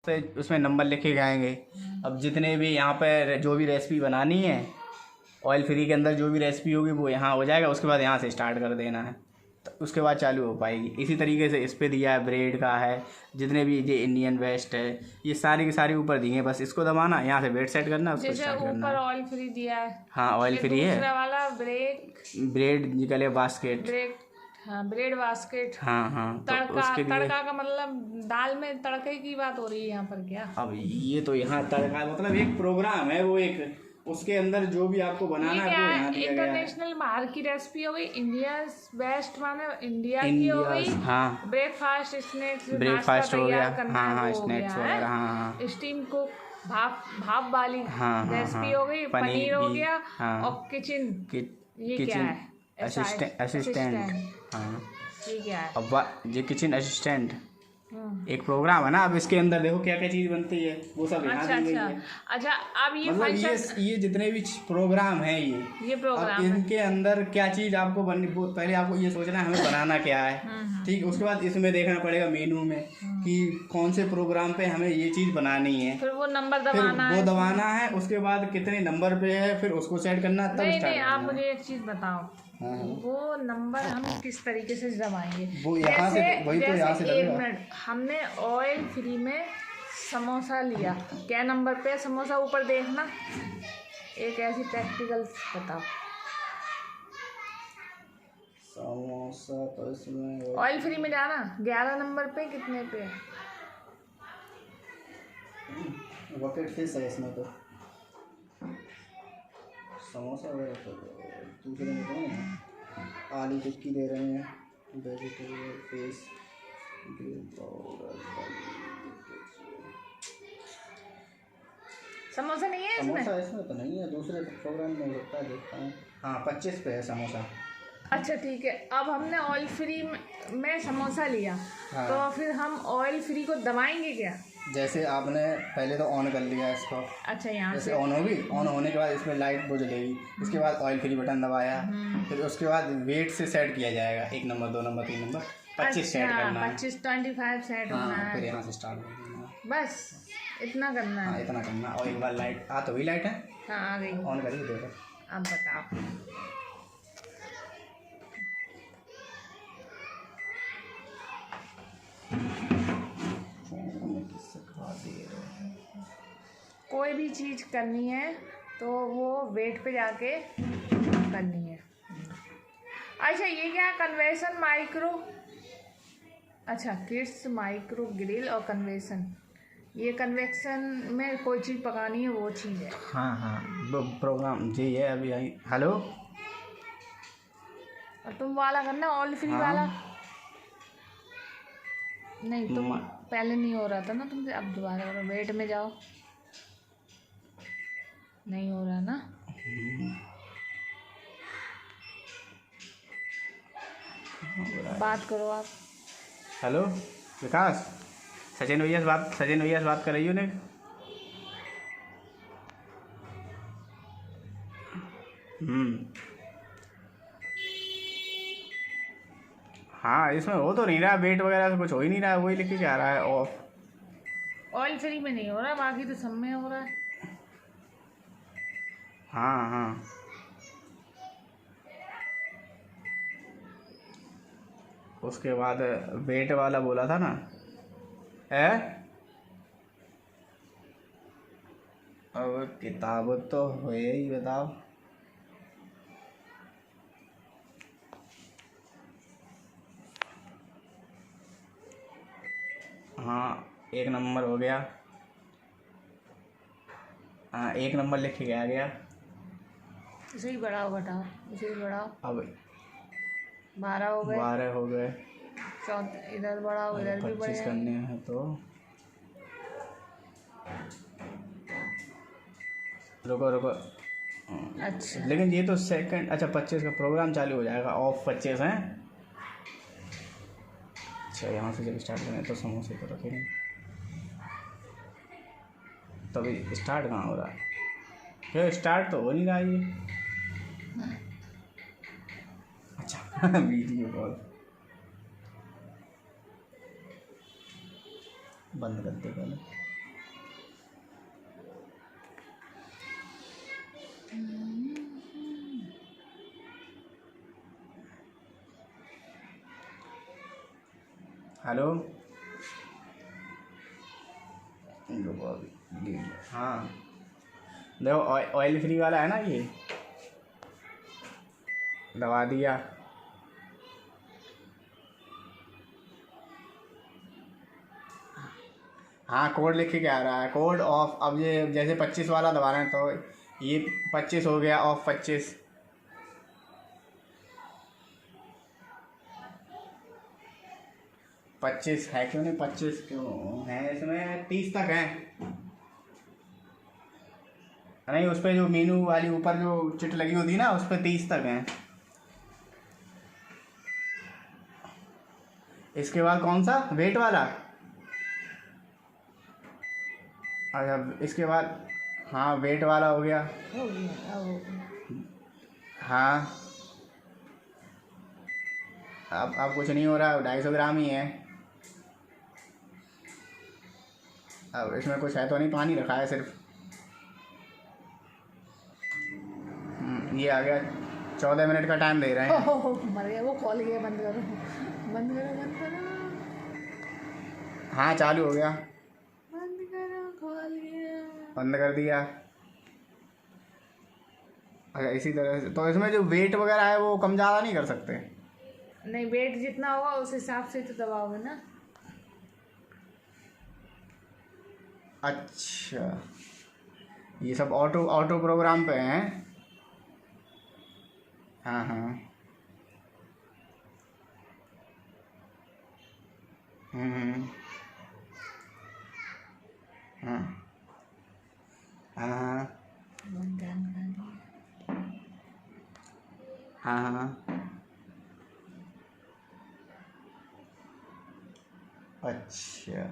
से उसमें नंबर लिखे जाएंगे। अब जितने भी यहाँ पर जो भी रेसिपी बनानी है ऑयल फ्री के अंदर जो भी रेसिपी होगी वो यहाँ हो जाएगा। उसके बाद यहाँ से स्टार्ट कर देना है तो उसके बाद चालू हो पाएगी। इसी तरीके से इस पे दिया है, ब्रेड का है, जितने भी ये इंडियन वेस्ट है ये सारी की सारी ऊपर दिए हैं। बस इसको दबाना, यहाँ से वेट सेट करना, उसको स्टार्ट करना। ऊपर ऑयल फ्री दिया है। हाँ ऑयल फ्री है। दूसरा वाला ब्रेड निकले बास्केट। Bread basket. हाँ हाँ तो उसके लिए तड़का का मतलब दाल में तड़के की बात हो रही है यहाँ पर क्या? अब ये तो यहाँ तड़का मतलब एक प्रोग्राम है, वो एक उसके अंदर जो भी आपको बनाना है वो यहाँ दिया गया है। इंटरनेशनल बाहर की रेसिपी हो गई, इंडिया बेस्ट माने इंडिया की हो गई। हाँ ब्रेकफास्ट स्नैक्स ब्रेकफास्ट हो गया। हाँ हाँ स्नैक्स वगैरह। हाँ स्टीम कुक भाप वाली रेसिपी हो गई, पनीर हो गया। और ये क्या है? असिस्टेंट। हाँ ये क्या है? अब ये किचन असिस्टेंट एक प्रोग्राम है ना। अब इसके अंदर देखो क्या क्या चीज बनती है वो सब यहाँ दी गई है। अच्छा अब ये मतलब ये जितने भी प्रोग्राम है ये प्रोग्राम इनके अंदर क्या चीज आपको पहले आपको ये सोचना है हमें बनाना क्या है। ठीक, उसके बाद इसमें देखना पड़ेगा मेनू में कि कौन से प्रोग्राम पे हमें ये चीज बनानी है, फिर वो नंबर दबाना है, उसके बाद कितने नंबर पे है फिर उसको सेट करना तब स्टार्ट करना। आप मुझे एक चीज बताओ, वो नंबर हम किस तरीके से दबाएंगे? वो यहाँ से वही तो यहाँ से एक मिनट, हमने ऑयल फ्री में समोसा लिया, क्या नंबर पे समोसा ऊपर देखना। एक ऐसी प्रैक्टिकल बताओ। समोसा तो इसमें ऑयल फ्री में जाना 11 नंबर पे, कितने पे? बकेट फिश है इसमें तो। समोसा वगैरह तो दूसरे में तो नहीं। आलू टिक्की दे रहे हैं, vegetable fish, green powder. Samosa नहीं है इसमें? समोसा इसमें तो नहीं है, दूसरे प्रोग्राम में होता है, देखता हूँ। हाँ 25 पे है समोसा। अच्छा ठीक है, अब हमने ऑयल फ्री में समोसा लिया। हाँ। तो फिर हम ऑयल फ्री को दबाएंगे क्या? जैसे आपने पहले तो ऑन कर लिया इसको। अच्छा यहाँ जैसे ऑन होगी, ऑन होने के बाद इसमें लाइट वो जलेगी। उसके बाद ऑयल फ्री बटन दबाया, फिर उसके बाद वेट से सेट किया जाएगा 1 नंबर 2 नंबर 3 नंबर 25 सेट करना है। 25 सेट होना है। फिर यहाँ से स्टार्ट कर देना, बस इतना करना है। हाँ इतना करना। और एक बार लाइट आ तो वही लाइट है। हाँ आ गई। ऑन करिए देखो। अब बताओ। कोई भी चीज़ करनी है तो वो वेट पे जाके करनी है। अच्छा ये क्या कन्वेक्शन माइक्रो, अच्छा किड्स माइक्रो ग्रिल और कन्वेक्शन, ये कन्वेक्शन में कोई चीज़ पकानी है वो चीज़ है। हाँ हाँ प्रोग्राम जी है अभी आई। हेलो और तुम वाला करना ऑयल फ्री वाला। नहीं तुम पहले नहीं हो रहा था ना तुमसे, अब दोबारा करो। वेट में जाओ, नहीं हो रहा ना। बात करो आप। हेलो विकास, सचिन भैया से बात कर रही हो ने। हाँ इसमें हो तो नहीं रहा, वेट वगैरह से कुछ हो ही नहीं रहा है, वही लिख के आ रहा है ऑफ। ऑयल फ्री में नहीं हो रहा, बाकी तो सब में हो रहा है। हाँ हाँ उसके बाद वेट वाला बोला था ना है। अब किताब तो है ही, बताओ। हाँ 1 नंबर हो गया। हाँ 1 नंबर लिख के आ गया। इसे ही बढ़ाओ, घटाओ, इसे ही बढ़ाओ। अब 12 हो गए। 12 हो गए। इधर बढ़ाओ, इधर भी 25 करने हैं तो रुको। अच्छा लेकिन ये तो सेकंड। अच्छा 25 का प्रोग्राम चालू हो जाएगा, ऑफ 25 है। अच्छा यहाँ से जब स्टार्ट करें तो समोसे को रखेंगे, तभी स्टार्ट कहाँ हो रहा है? ये स्टार्ट तो हो नहीं रहा है ये। अच्छा वीडियो कॉल बंद कर दे पहले। हेलो। हाँ देखो, ऑयल फ्री वाला है ना ये, दबा दिया। हाँ कोड लिख के क्या आ रहा है, कोड ऑफ। अब ये जैसे 25 वाला दबा रहे हैं तो ये 25 हो गया, ऑफ 25। पच्चीस है क्यों नहीं, 25 क्यों है इसमें, 30 तक है। नहीं, उस पर जो मेनू वाली ऊपर जो चिट लगी होती है ना, उस पर 30 तक है। इसके बाद कौन सा, वेट वाला? अच्छा इसके बाद, हाँ वेट वाला हो गया। हो गया, अब हो गया। हाँ अब कुछ नहीं हो रहा, 250 ग्राम ही है। अब इसमें कुछ है तो नहीं, पानी रखा है सिर्फ। ये आ गया, 14 मिनट का टाइम दे रहे हैं। मर गया वो, कॉल गया, बंद करो बंद करो बंद करो हाँ चालू हो गया, बंद करो, कॉल गया। बंद कर दिया। अच्छा इसी तरह से तो इसमें जो वेट वगैरह है वो कम ज़्यादा नहीं कर सकते? नहीं, वेट जितना होगा उस हिसाब से तो दबाओगे ना। अच्छा ये सब ऑटो ऑटो प्रोग्राम पे हैं। हाँ हाँ। हम्म। हाँ हाँ हाँ हाँ हाँ। अच्छा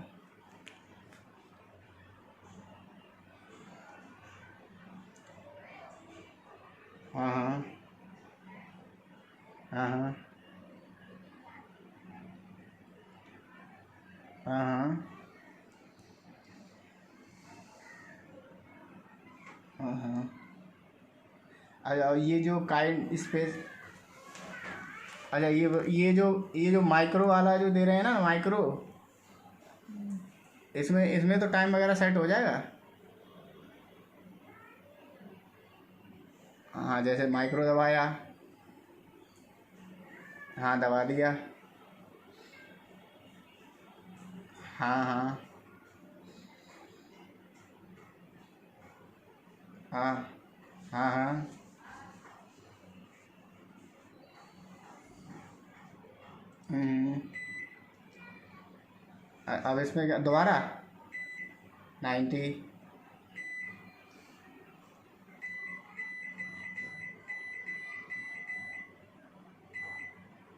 हाँ हाँ हाँ हाँ हाँ हाँ हाँ हाँ। अच्छा और ये जो काइंड स्पेस, अच्छा ये जो माइक्रो वाला जो दे रहे हैं ना, माइक्रो, इसमें तो टाइम वगैरह सेट हो जाएगा। हाँ जैसे माइक्रो दबाया, हाँ दबा दिया। हाँ हाँ हाँ हाँ हाँ। हम्म। अब इसमें क्या दोबारा 90,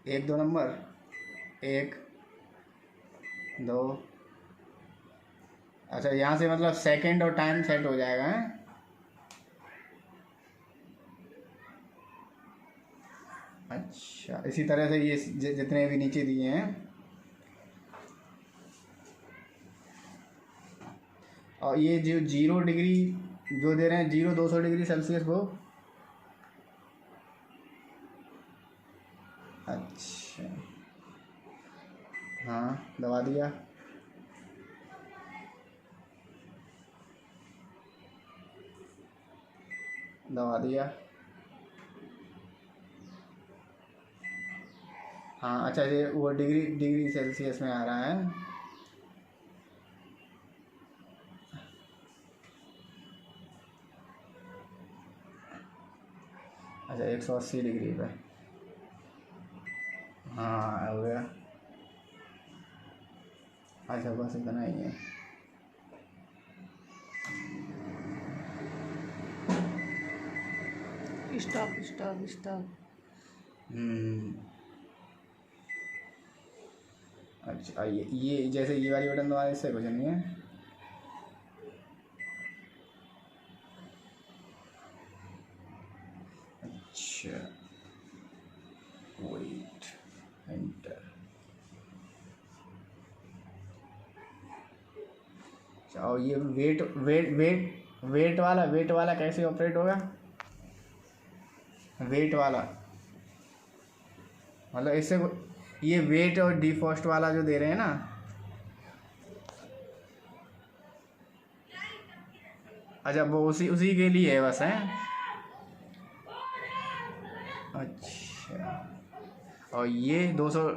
1 2 नंबर, 1 2। अच्छा यहाँ से मतलब सेकंड और टाइम सेट हो जाएगा है? अच्छा इसी तरह से ये जितने भी नीचे दिए हैं, और ये जो 0 डिग्री जो दे रहे हैं, 200 डिग्री सेल्सियस वो। अच्छा हाँ दबा दिया। दबा दिया। हाँ अच्छा ये वो डिग्री डिग्री सेल्सियस में आ रहा है। अच्छा 180 डिग्री पे, हाँ हो गया। अच्छा बस इतना ही है। Stop stop stop. अच्छा ये जैसे ये वाली बटन दबाने से कुछ नहीं है। अच्छा वेट एंटर। और ये वेट वाला कैसे ऑपरेट होगा? वेट वाला मतलब ये वेट और डिफॉस्ट वाला जो दे रहे हैं ना, अच्छा वो उसी उसी के लिए है बस है। अच्छा और ये 200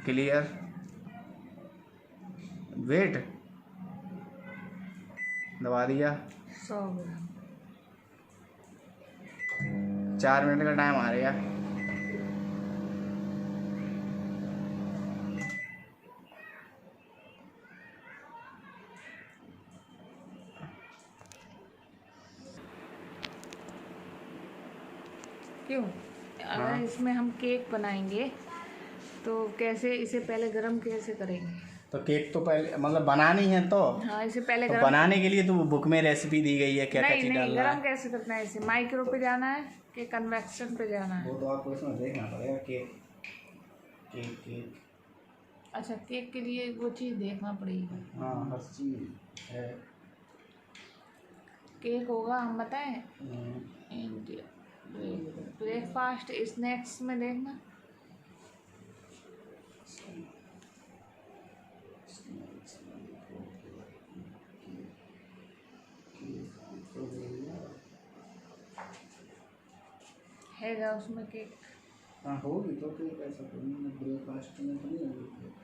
क्लियर वेट दबा दिया। 100 ग्राम। 4 मिनट का टाइम आ रहा है। क्यों? अगर इसमें हम केक बनाएंगे तो कैसे, इसे पहले गरम कैसे करेंगे? तो केक तो पहले मतलब बनानी है तो हाँ, इसे पहले तो गरम। बनाने के लिए तो बुक में रेसिपी दी गई है क्या क्या नहीं चीज़ नहीं, डालना गरम है। कैसे करना है? इसे माइक्रो पे जाना है कि कन्वेक्शन पे जाना है? वो तो आपको इसमें देखना पड़ेगा। केक केक केक अच्छा, केक के लिए वो चीज़ देखना पड़ेगी। हाँ हर चीज़ है। केक होगा, हम बताएं, ब्रेकफास्ट स्नैक्स में देखना। हैगा उसमें केक? हाँ होगी तो केक, ऐसा तो नहीं ब्रेकफास्ट में तो नहीं होगी।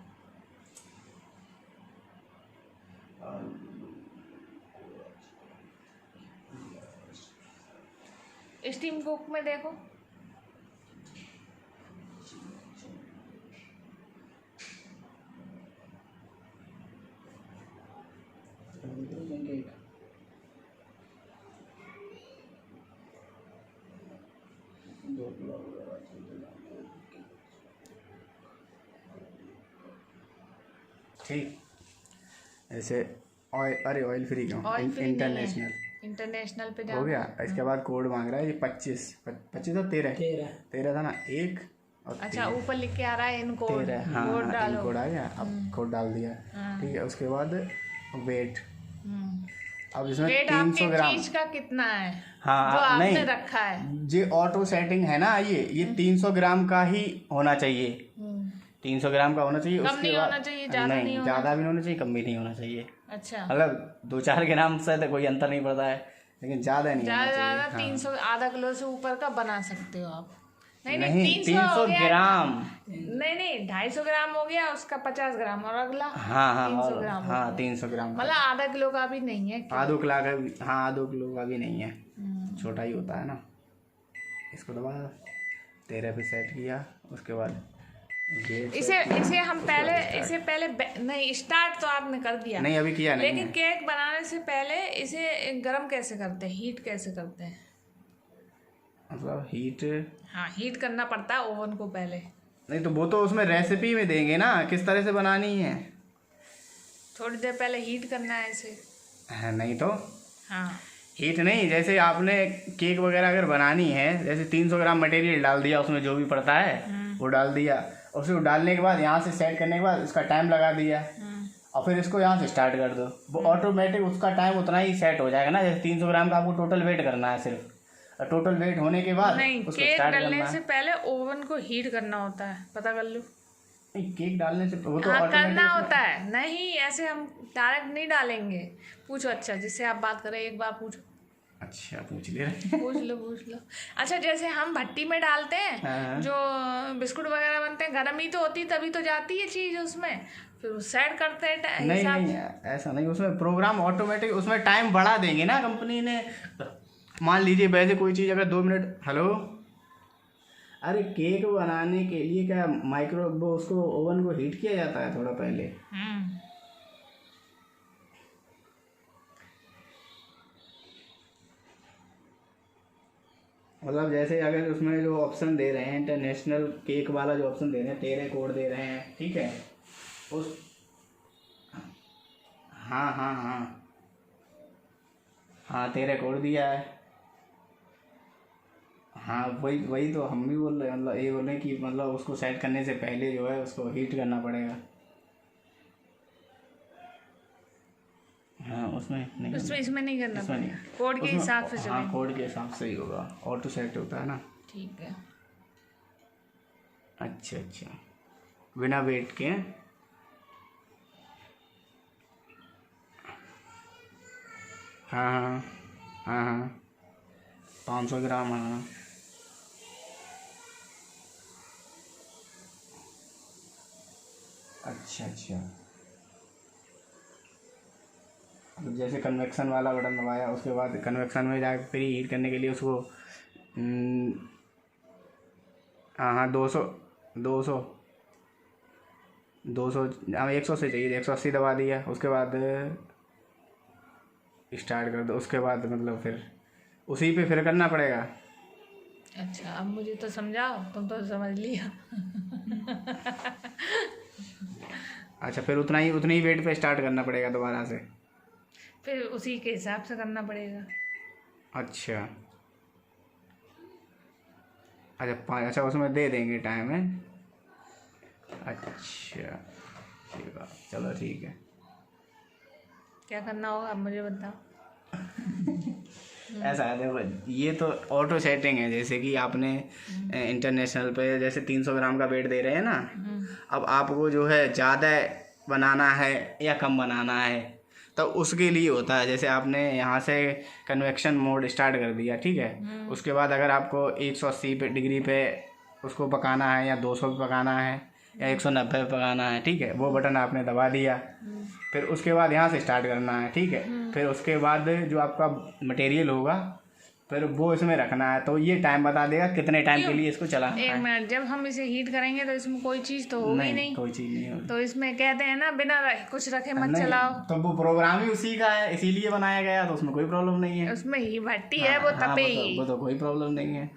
स्टीम कुक में देखो। ठीक ऐसे ऑयल, अरे ऑयल फ्री क्यों, ऑयल फ्री इंटरनेशनल इंटरनेशनल पे हो जाओ। गया। इसके बाद कोड मांग रहा है ये 25 और 13 था ना, एक और अच्छा, ऊपर लिख के आ रहा है इन कोड। 13। हाँ कोड हाँ डालो। कोड आ गया, अब कोड डाल दिया। हाँ। ठीक है, उसके बाद वेट, हम्म। अब इसमें वेट 300 आपके ग्राम। चीज का कितना है हाँ जो आपने नहीं, रखा है? ये ऑटो सेटिंग है ना, ये 300 ग्राम का ही होना चाहिए। 300 ग्राम का होना चाहिए। कम उसके नहीं बाद होना चाहिए, ज्यादा नहीं होना। ज़्यादा भी नहीं होना चाहिए, कम भी नहीं होना चाहिए। अच्छा, मतलब 2-4 ग्राम से तो कोई अंतर नहीं पड़ता है, लेकिन ज़्यादा नहीं होना ज्यादा चाहिए। ज्यादा 300, आधा किलो से ऊपर का बना सकते हो आप। नहीं नहीं, नहीं 300 हो 300 गया। ग्राम। नहीं नहीं, 250 ग्राम हो गया, उसका 50 ग्राम और अगला हाँ हाँ 300 और ग्राम। हाँ 300 ग्राम मतलब आधा किलो का भी नहीं है। आधो किलो का भी, हाँ आधो किलो का भी नहीं है, छोटा ही होता है ना। इसको दबा 13 पे सेट किया। उसके बाद इसे हम पहले, इसे पहले नहीं, स्टार्ट तो आपने कर दिया। नहीं अभी किया नहीं लेकिन है। केक बनाने से पहले इसे गरम कैसे करते हैं, हीट कैसे करते हैं? मतलब हीट, हाँ, हीट करना पड़ता है ओवन को पहले। नहीं तो वो तो उसमें रेसिपी में देंगे ना किस तरह से बनानी है। थोड़ी देर पहले हीट करना है इसे। है नहीं तो हाँ, हीट नहीं, जैसे आपने केक वगैरह अगर बनानी है, जैसे 300 ग्राम मटेरियल डाल दिया उसमें, जो भी पड़ता है वो डाल दिया। उसको डालने के बाद यहाँ से सेट करने के बाद इसका टाइम लगा दिया, और फिर इसको यहाँ से स्टार्ट कर दो, वो ऑटोमेटिक उसका टाइम उतना ही सेट हो जाएगा ना। जैसे 300 ग्राम का आपको टोटल वेट करना है सिर्फ, और टोटल वेट होने के बाद नहीं, उसको केक स्टार्ट डालने करना से है। पहले ओवन को हीट करना होता है, पता कर लो। नहीं केक डालने से वो तो हाँ, करना ऑटोमेटिक होता है। नहीं, ऐसे हम डायरेक्ट नहीं डालेंगे। पूछो, अच्छा जिससे आप बात करें, एक बार पूछो। अच्छा पूछ ले रहे पूछ लो पूछ लो। अच्छा, जैसे हम भट्टी में डालते हैं, हाँ। जो बिस्कुट वगैरह बनते हैं, गर्म ही तो होती, तभी तो जाती है चीज़ उसमें, फिर सेट करते हैं नहीं हिसाब नहीं ऐसा नहीं, उसमें प्रोग्राम ऑटोमेटिक, उसमें टाइम बढ़ा देंगे ना कंपनी ने। मान लीजिए वैसे कोई चीज़ अगर 2 मिनट, हेलो, अरे केक बनाने के लिए क्या माइक्रो वो उसको ओवन को हीट किया जाता है थोड़ा पहले। मतलब जैसे अगर उसमें जो ऑप्शन दे रहे हैं, इंटरनेशनल केक वाला जो ऑप्शन दे रहे हैं, 13 कोड दे रहे हैं, ठीक है उस, हाँ हाँ हाँ हाँ 13 कोड दिया है। हाँ वही वही तो हम भी बोल रहे हैं, मतलब ये बोल रहे हैं कि मतलब उसको सेट करने से पहले जो है उसको हीट करना पड़ेगा। हाँ उसमें नहीं, उसमें इसमें नहीं करना इसमें नहीं। पड़ेगा, कोड के उसमें- हिसाब से हाँ चलेगा। कोड के हिसाब से ही होगा, ऑटो सेट होता है ना। ठीक है। अच्छा अच्छा, बिना वेट के। हाँ हाँ हाँ हाँ 500 ग्राम। हाँ अच्छा अच्छा, मतलब जैसे कन्वेक्शन वाला बटन दबाया, उसके बाद कन्वेक्शन में जाकर फिर हीट करने के लिए उसको हाँ हाँ 200 200 200 हमें 100 से चाहिए, 180 दबा दिया, उसके बाद स्टार्ट कर दो। उसके बाद मतलब फिर उसी पे फिर करना पड़ेगा। अच्छा अब मुझे तो समझाओ, तुम तो समझ लिया। अच्छा फिर उतनी ही वेट पे स्टार्ट करना पड़ेगा दोबारा से। फिर उसी के हिसाब से करना पड़ेगा। अच्छा अच्छा उसमें दे देंगे टाइम है। अच्छा ठीक है, चलो ठीक है। क्या करना होगा अब मुझे बताओ। ऐसा है देखो, ये तो ऑटो सेटिंग है, जैसे कि आपने इंटरनेशनल पे जैसे 300 ग्राम का वेट दे रहे हैं ना, अब आपको जो है ज़्यादा बनाना है या कम बनाना है तो उसके लिए होता है। जैसे आपने यहाँ से कन्वेक्शन मोड स्टार्ट कर दिया, ठीक है, उसके बाद अगर आपको 180 डिग्री पे उसको पकाना है या 200 पे पकाना है या 190 पे पकाना है, ठीक है, वो बटन आपने दबा दिया। फिर उसके बाद यहाँ से स्टार्ट करना है, ठीक है। फिर उसके बाद जो आपका मटेरियल होगा फिर वो इसमें रखना है, तो ये टाइम बता देगा कितने टाइम के लिए इसको चलाना है। 1 मिनट, जब हम इसे हीट करेंगे तो इसमें कोई चीज़ तो होगी नहीं। कोई चीज़ नहीं होगी। तो इसमें कहते हैं ना बिना कुछ रखे मत नहीं, चलाओ। तो वो प्रोग्राम ही उसी का है, इसीलिए बनाया गया, तो उसमें कोई प्रॉब्लम नहीं है। उसमें ही भट्टी है, वो तपेगी। वो तो कोई प्रॉब्लम नहीं है।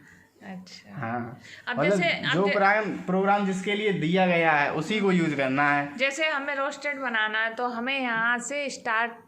अच्छा हाँ अब मतलब जैसे जो प्रोग्राम जिसके लिए दिया गया है उसी को यूज करना है। जैसे हमें रोस्टेड बनाना है तो हमें यहाँ से स्टार्ट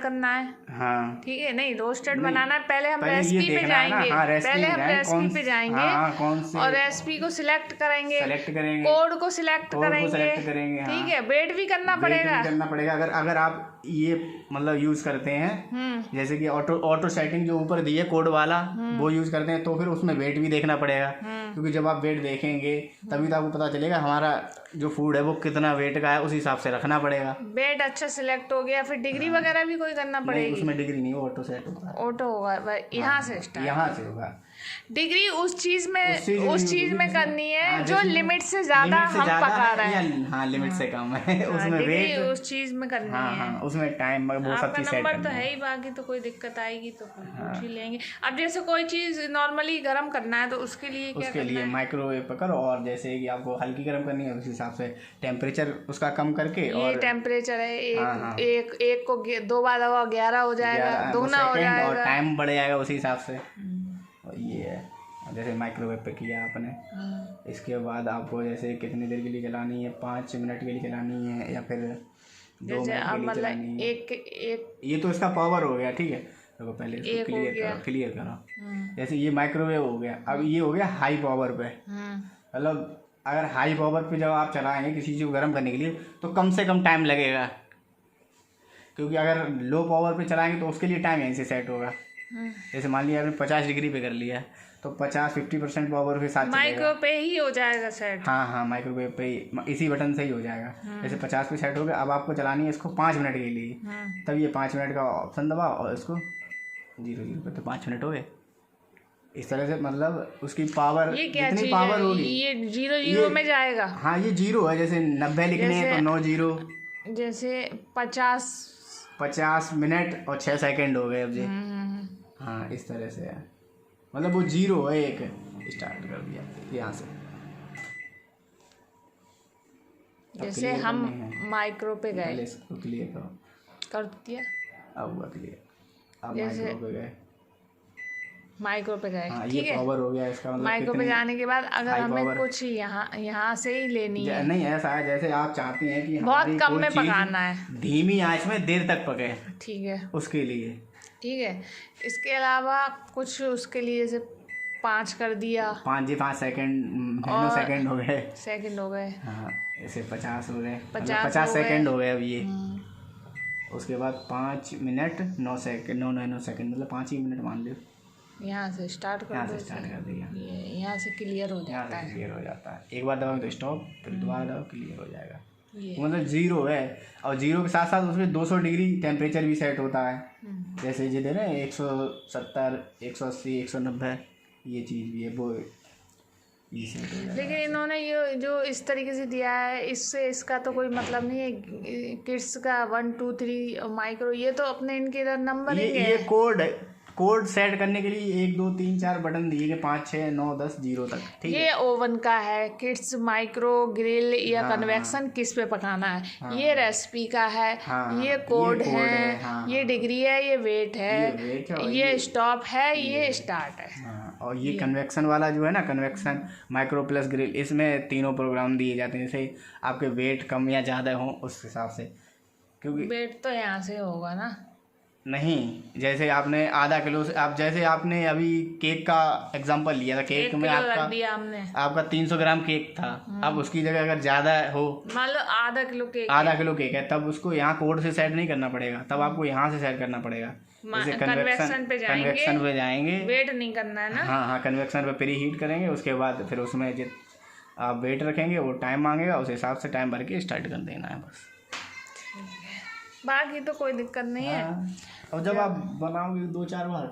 करना है। हाँ ठीक है, नहीं रोस्टेड बनाना है, पहले हम पहले ये रेसिपी पे देखना है ना। जाएंगे। हाँ, रेसिपी पहले हम जाएंगे, रेसिपी पे जाएंगे। हाँ, कौन से और रेसिपी को सिलेक्ट करेंगे, करेंगे, कोड को सिलेक्ट करेंगे, हाँ। ठीक है, वेट भी करना वेट पड़ेगा। भी करना पड़ेगा। अगर आप ये मतलब यूज करते हैं, जैसे कि ऑटो सेटिंग जो ऊपर दी है कोड वाला, वो यूज करते हैं, तो फिर उसमें वेट भी देखना पड़ेगा। क्योंकि जब आप वेट देखेंगे तभी तो आपको पता चलेगा हमारा जो फूड है वो कितना वेट का है, उस हिसाब से रखना पड़ेगा। वेट अच्छा सिलेक्ट हो गया, फिर डिग्री वगैरह भी कोई करना पड़ेगी। उसमें डिग्री नहीं, वो ऑटो सेट होता है। ऑटो होगा, यहाँ से स्टार्ट, यहाँ से होगा। डिग्री उस चीज में करनी है हाँ, जो लिमिट से ज्यादा हम पका रहे हैं। हाँ लिमिट से कम है, उसमें डिग्री वेट उस चीज में करनी है। हाँ उसमें टाइम वो सब आपका चीज सेट नंबर तो है ही, बाकी तो कोई दिक्कत आएगी तो पूछ ही लेंगे। अब जैसे कोई चीज नॉर्मली गर्म करना है तो उसके लिए क्या उसके करना लिए है? माइक्रोवेव पे करो, और जैसे कि आपको हल्की गर्म करनी है उस हिसाब से टेम्परेचर उसका कम करके, ये और टेम्परेचर है, हाँ। एक को 2 बार दबाओ 11 हो जाएगा, दोगुना हो और जाएगा, टाइम बढ़ जाएगा उसी हिसाब से। और ये है जैसे माइक्रोवेव पे किया आपने, इसके बाद आपको जैसे कितनी देर के लिए चलानी है, 5 मिनट के लिए चलानी है या फिर 2 जैसे मिनट अब के लिए मतलब चलानी है। एक ये तो इसका पावर हो गया, ठीक है। देखो पहले इसको क्लियर करो। जैसे ये माइक्रोवेव हो गया, अब ये हो गया हाई पावर पे। मतलब अगर हाई पावर पे जब आप चलाएंगे किसी चीज़ को गर्म करने के लिए तो कम से कम टाइम लगेगा, क्योंकि अगर लो पावर पे चलाएंगे तो उसके लिए टाइम यहीं से सेट होगा। जैसे मान लिया आपने 50 डिग्री पे कर लिया तो 50-50% पावर के साथ माइक्रो पे ही हो जाएगा सेट। हाँ माइक्रोवेव पे ही, इसी बटन से ही हो जाएगा। जैसे 50 पे सेट हो गया, अब आपको चलानी है इसको 5 मिनट के लिए, तब ये 5 मिनट का ऑप्शन दबाओ और इसको 0 पे, तो 5 मिनट हो गए। इस तरह से मतलब उसकी पावर जितनी पावर होगी ये 0 में जाएगा। हाँ ये 0 है, जैसे 90 लिखने हैं तो 9 0, जैसे 50 मिनट और 6 सेकंड हो गए अब जी। हाँ इस तरह से है, मतलब वो 0 है, एक स्टार्ट कर दिया यहाँ से। जैसे हम माइक्रो पे गए, पहले इसको क्लियर करो, कर दिया, अब हुआ क्लियर। अब जैसे माइक्रो पे गए, माइक्रो पे गए, हाँ ठीक ये है। पावर हो गया इसका, मतलब माइक्रो पे जाने के बाद अगर हाई हमें पावर। कुछ यहाँ से ही लेनी है, नहीं ऐसा है जैसे आप चाहती हैं कि बहुत हमारी कम कोई में चीज़ पकाना है, धीमी आंच में देर तक पके, ठीक है, उसके लिए। ठीक है। इसके अलावा कुछ उसके लिए जैसे 5 कर दिया, 5 सेकंड, 9 सेकंड हो गए, सेकंड हो गए, हाँ ऐसे 50 हो गए, 50 50 हो गए। सेकंड हो गए अब ये। उसके बाद 5 मिनट 9 सेकंड 9 नैनो सेकंड मतलब 5 ही मिनट मान लो। यहाँ से स्टार्ट कर यहाँ दो से स्टार्ट कर दिया, ये यहाँ से क्लियर हो यहाँ जाता से है। क्लियर हो जाता है। एक बार दबाओ तो स्टॉप, फिर दोबारा दबाओ क्लियर हो जाएगा। ये मतलब 0 है, और 0 के साथ साथ उसमें 200 डिग्री टेम्परेचर भी सेट होता है। जैसे ये दे रहे हैं 170 180 190, ये चीज़ भी है वो ये सेट हो जाएगा। लेकिन इन्होंने ये जो इस तरीके से दिया है, इससे इसका तो कोई मतलब नहीं है। किड्स का 1 2 3 माइक्रो, ये तो अपने इनके इधर नंबर ये कोड सेट करने के लिए 1 2 3 4 बटन दिए गए, 5 6 9 10 0 तक, ठीक है। ये ओवन का है, किड्स माइक्रो ग्रिल या हाँ, कन्वेक्शन किस पे पकाना है। हाँ, ये रेसिपी का है, हाँ, ये कोड है, है, हाँ, ये डिग्री है, ये वेट है, ये वेट है, और ये स्टॉप है, ये स्टार्ट है। हाँ, और ये कन्वेक्शन वाला जो है ना, कन्वेक्शन माइक्रो प्लस ग्रिल, इसमें तीनों प्रोग्राम दिए जाते हैं। जैसे आपके वेट कम या ज़्यादा हो उस हिसाब से, क्योंकि वेट तो यहाँ से होगा ना। नहीं, जैसे आपने आधा किलो से, आप जैसे आपने अभी केक का एग्जांपल लिया था, केक 1 में किलो रख दिया हमने, आपका 300 ग्राम केक था। अब उसकी जगह अगर ज़्यादा हो, मान लो आधा किलो केक, आधा किलो केक है, तब उसको यहाँ कोड से सेट नहीं करना पड़ेगा, तब आपको यहाँ से सेट करना पड़ेगा। जैसे कन्वेक्शन पे जाएंगे, जाएंगे, वेट नहीं करना है ना। हाँ हाँ, कन्वेक्शन पे प्री हीट करेंगे, उसके बाद फिर उसमें आप वेट रखेंगे, वो टाइम मांगेगा, उस हिसाब से टाइम भर के स्टार्ट कर देना है बस। बाकी तो कोई दिक्कत नहीं है। हाँ, और जब आप बनाओगे 2 4 बार